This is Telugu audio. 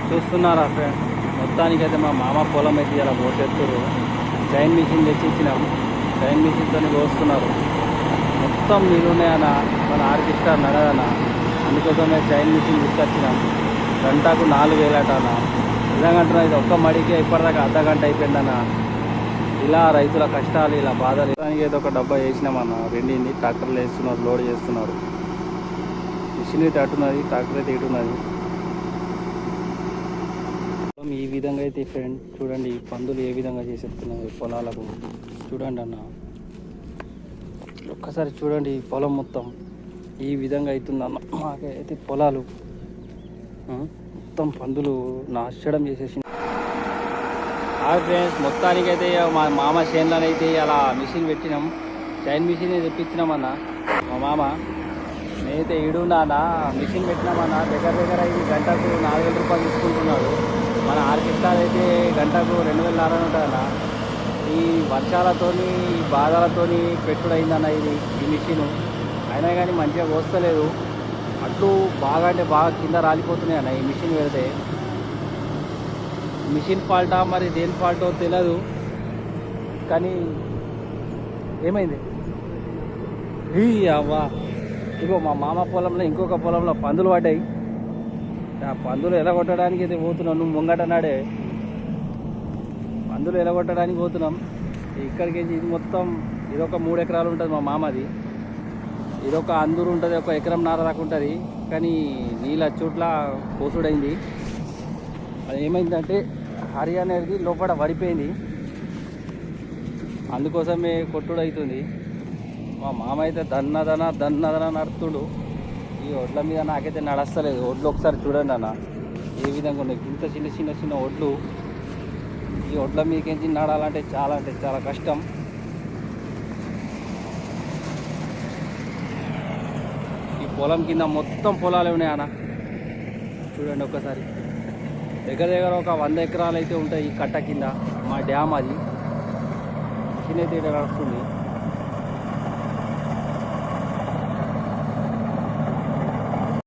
చూస్తున్నారా ఫ్రెండ్, మొత్తానికైతే మా మామ పొలం అయితే ఇలా పోసేస్తారు. చైన్ మిషన్ తెచ్చి ఇచ్చినాం, చైన్ మిషన్తో కోస్తున్నారు. మొత్తం నీళ్ళున్నాయన్న, మన ఆర్కెస్ట్రా నడదన్న, అందుకోసమే చైన్ మిషన్ తీసుకొచ్చినాం. గంటకు 4,000 అన్న. నిజంగా ఇది ఒక్క మడికే ఇప్పటిదాకా అర్ధ గంట అయిపోయిందన్న. ఇలా రైతుల కష్టాలు, ఇలా బాధలు. దానికి ఏదో ఒక డబ్బా వేసినామన్న, రెండింది. ట్రాక్టర్లు వేస్తున్నారు, లోడ్ చేస్తున్నారు. మిషన్ అయితే అటున్నది, ట్రాక్టర్ అయితే ఇటున్నది. ఈ విధంగా అయితే ఫ్రెండ్ చూడండి, పందులు ఏ విధంగా చేసేస్తున్నాయి పొలాలకు. చూడండి అన్న, ఒక్కసారి చూడండి పొలం మొత్తం ఈ విధంగా అవుతుందన్న. మాకైతే పొలాలు మొత్తం పందులు నాశనం చేసేసి. ఫ్రెండ్స్, మొత్తానికైతే మా మామ చేనులోనైతే అలా మిషన్ పెట్టినాం, చైన్ మిషన్ తెప్పించినామన్న. మా మామ నేనైతే ఈడున్నానా, మిషన్ పెట్టినామన్న. దగ్గర దగ్గర ఇది గంటకు 4,000 రూపాయలు తీసుకుంటున్నాడు. మన ఆర్కెస్ట్రా అయితే గంటకు 2,400 ఉంటుందన్న. ఈ వర్షాలతోని, ఈ బాధలతోని పెట్టుడైందన్న ఇది ఈ మిషను. అయినా కానీ మంచిగా వస్తలేదు. అట్లు బాగా అంటే బాగా కింద రాలిపోతున్నాయి అన్న ఈ మిషన్ పెడితే. మిషన్ ఫాల్టా మరి దేని ఫాల్టో తెలియదు, కానీ ఏమైంది అవ్వా. ఇగో మా మామ పొలంలో ఇంకొక పొలంలో పందులు పడ్డాయి. ఆ పందులు ఎలగొట్టడానికి అయితే పోతున్నాం. నువ్వు ముంగట నాడే పందులు ఎలగొట్టడానికి పోతున్నాం. ఇక్కడికి ఇది మొత్తం ఇదొక 3 ఎకరాలు ఉంటుంది మా మామది. ఇదొక అందూరు ఉంటుంది, 1 ఎకరం నార దాకా ఉంటుంది. కానీ నీళ్ళ చోట్ల కోసుడైంది. అది ఏమైందంటే హర్యానా అనేది లోపల పడిపోయింది, అందుకోసమే కొట్టుడు అవుతుంది. మా మామ అయితే దన్నదన నడుతుడు. ఈ ఒడ్ల మీద నాకైతే నడస్తలేదు. ఒడ్లు ఒకసారి చూడండి అన్న ఏ విధంగా ఉన్నాయి. ఇంత చిన్న ఒడ్లు. ఈ ఒడ్ల మీదకేంచి నడాలంటే చాలా కష్టం. ఈ పొలం కింద మొత్తం పొలాలు ఉన్నాయి అన్న, చూడండి ఒక్కసారి. దగ్గర ఒక 100 ఎకరాలు అయితే ఉంటాయి ఈ కట్ట కింద. మా డ్యామ్ అది చిన్న నడుస్తుంది.